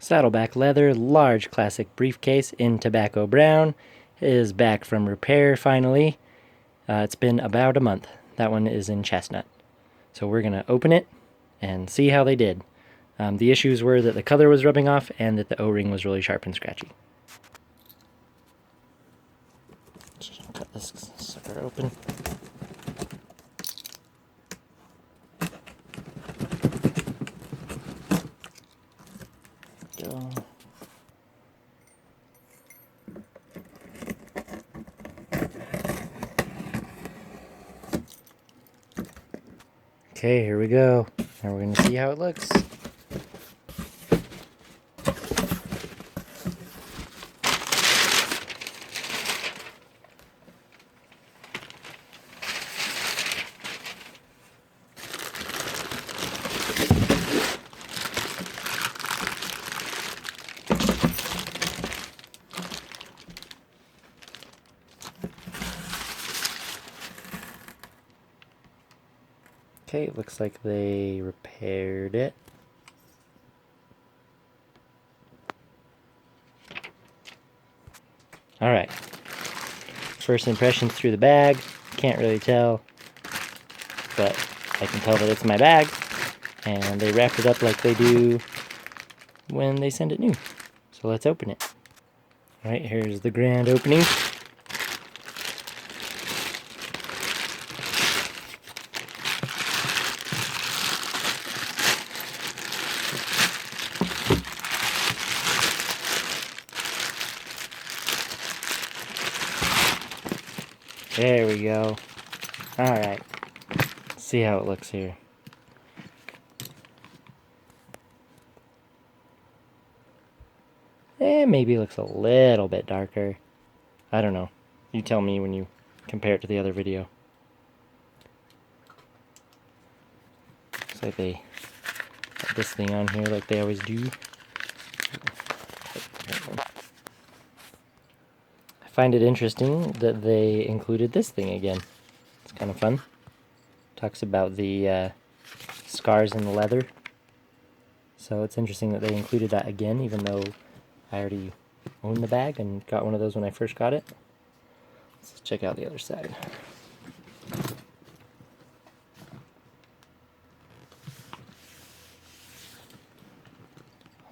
Saddleback leather, large classic briefcase in tobacco brown, is back from repair finally. It's been about a month. That one is in chestnut. So we're going to open it and see how they did. The issues were that the color was rubbing off and that the O-ring was really sharp and scratchy. Just cut this sucker open. Go. Okay, here we go. Now we're going to see how it looks. Okay, it looks like they repaired it. Alright. First impressions through the bag. Can't really tell, but I can tell that it's my bag. And they wrapped it up like they do when they send it new. So let's open it. Alright, here's the grand opening. There we go. Alright. See how it looks here. Maybe it looks a little bit darker. I don't know. You tell me when you compare it to the other video. Looks like they put this thing on here like they always do. I find it interesting that they included this thing again. It's kind of fun. Talks about the scars in the leather. So it's interesting that they included that again, even though I already own the bag and got one of those when I first got it. Let's check out the other side.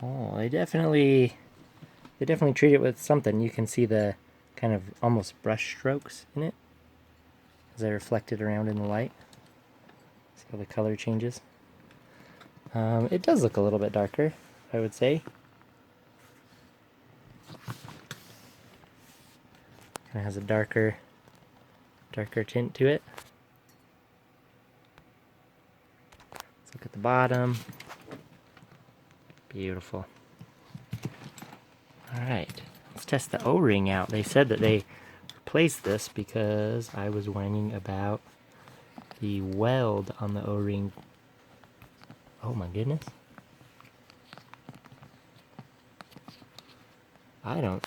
Oh, they definitely treat it with something. You can see the kind of almost brush strokes in it as they reflected around in the light. See how the color changes. It does look a little bit darker, I would say. Kind of has a darker tint to it. Let's look at the bottom. Beautiful. Alright, let's test the O-ring out. They said that they replaced this because I was whining about the weld on the O-ring. Oh my goodness. I don't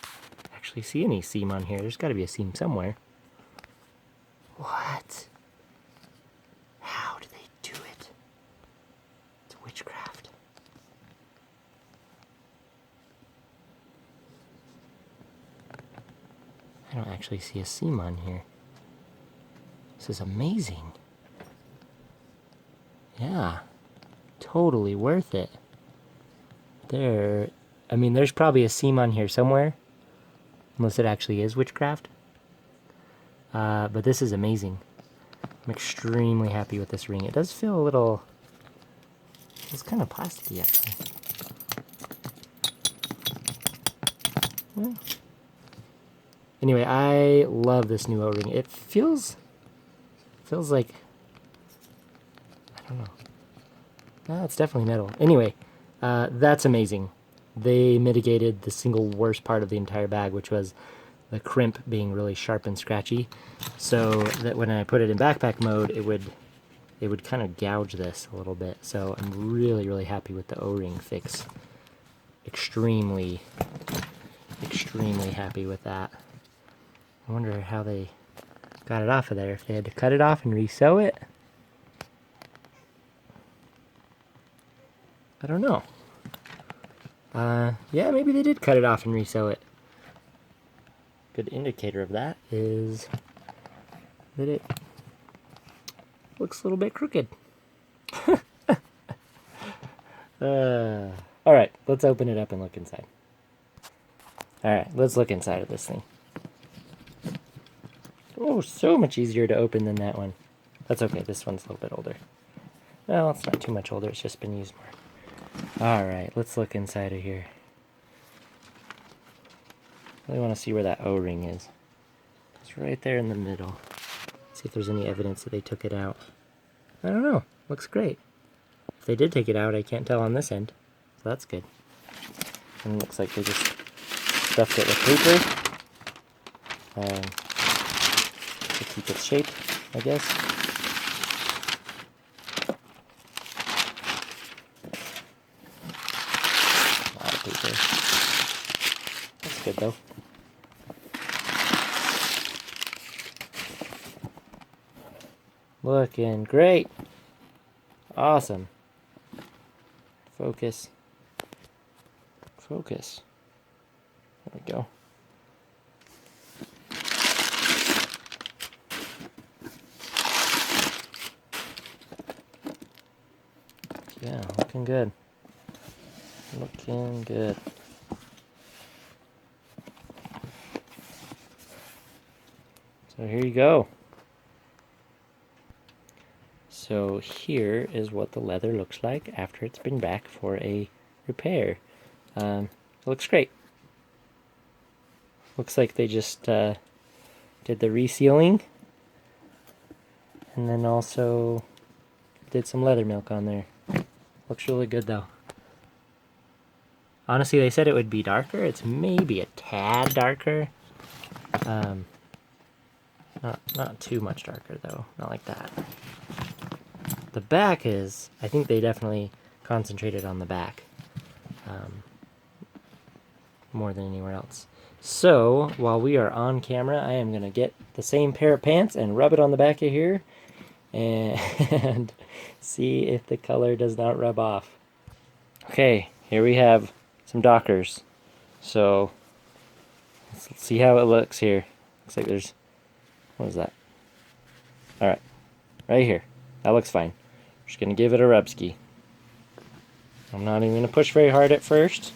actually see any seam on here. There's got to be a seam somewhere. What? How do they do it? It's witchcraft. I don't actually see a seam on here. This is amazing. Yeah. Totally worth it. I mean, there's probably a seam on here somewhere. Unless it actually is witchcraft. But this is amazing. I'm extremely happy with this ring. It does feel a little... It's kind of plasticky, actually. Yeah. Anyway, I love this new O-ring. It feels like... I don't know. No, it's definitely metal. Anyway, that's amazing. They mitigated the single worst part of the entire bag, which was the crimp being really sharp and scratchy, so that when I put it in backpack mode, it would kind of gouge this a little bit. So I'm really, really happy with the O-ring fix. Extremely happy with that. I wonder how they got it off of there. If they had to cut it off and re-sew it. I don't know. Yeah, maybe they did cut it off and resew it. Good indicator of that is that it looks a little bit crooked. Alright, let's open it up and look inside. Alright, let's look inside of this thing. Oh, so much easier to open than that one. That's okay, this one's a little bit older. Well, it's not too much older, it's just been used more. Alright, let's look inside of here. I really want to see where that O-ring is. It's right there in the middle. See if there's any evidence that they took it out. I don't know, looks great. If they did take it out, I can't tell on this end. So that's good. And it looks like they just stuffed it with paper. To keep its shape, I guess. A lot of paper. That's good though. Looking great. Awesome. Focus. Focus. There we go. Yeah, looking good. Looking good. So here you go. So here is what the leather looks like after it's been back for a repair. It looks great. Looks like they just did the resealing and then also did some leather milk on there. Looks really good though. Honestly, they said it would be darker. It's maybe a tad darker. Not too much darker though. Not like that. The back is, I think they definitely concentrated on the back more than anywhere else. So, while we are on camera, I am going to get the same pair of pants and rub it on the back of here and see if the color does not rub off. Okay, here we have some Dockers. So, let's see how it looks here. Looks like there's, what is that? Alright, right here. That looks fine. Just going to give it a rub-ski. I'm not even going to push very hard at first.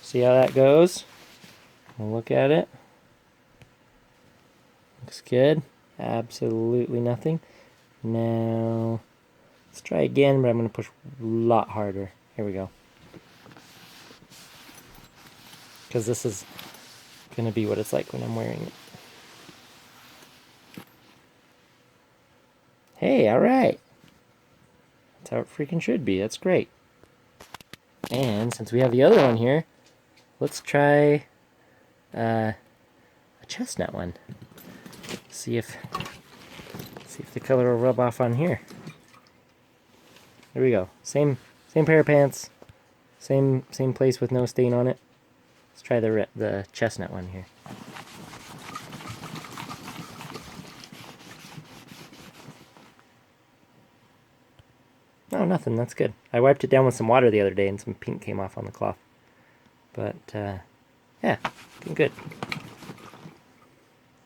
See how that goes. We'll look at it. Looks good. Absolutely nothing. Now, let's try again, but I'm going to push a lot harder. Here we go. Because this is going to be what it's like when I'm wearing it. Hey, alright. That's how it freaking should be. That's great. And since we have the other one here, let's try a chestnut one. See if the color will rub off on here. There we go. Same pair of pants. Same place with no stain on it. Let's try the chestnut one here. Oh, nothing. That's good. I wiped it down with some water the other day and some pink came off on the cloth. But, yeah, looking good.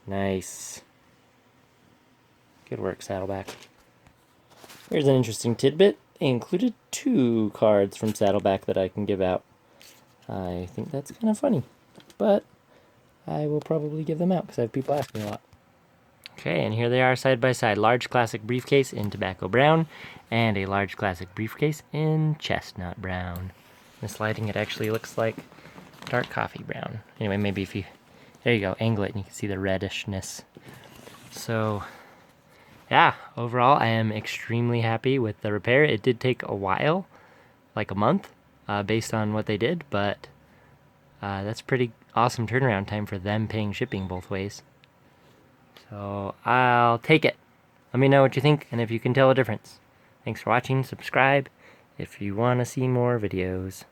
Nice. Good work, Saddleback. Here's an interesting tidbit. They included 2 cards from Saddleback that I can give out. I think that's kind of funny. But I will probably give them out because I have people ask me a lot. Okay, and here they are side by side. Large classic briefcase in tobacco brown and a large classic briefcase in chestnut brown. This lighting, it actually looks like dark coffee brown. Anyway, maybe if you, there you go, angle it and you can see the reddishness. So, yeah, overall I am extremely happy with the repair. It did take a while, like a month, based on what they did, but that's pretty awesome turnaround time for them paying shipping both ways. So I'll take it. Let me know what you think and if you can tell a difference. Thanks for watching. Subscribe if you want to see more videos.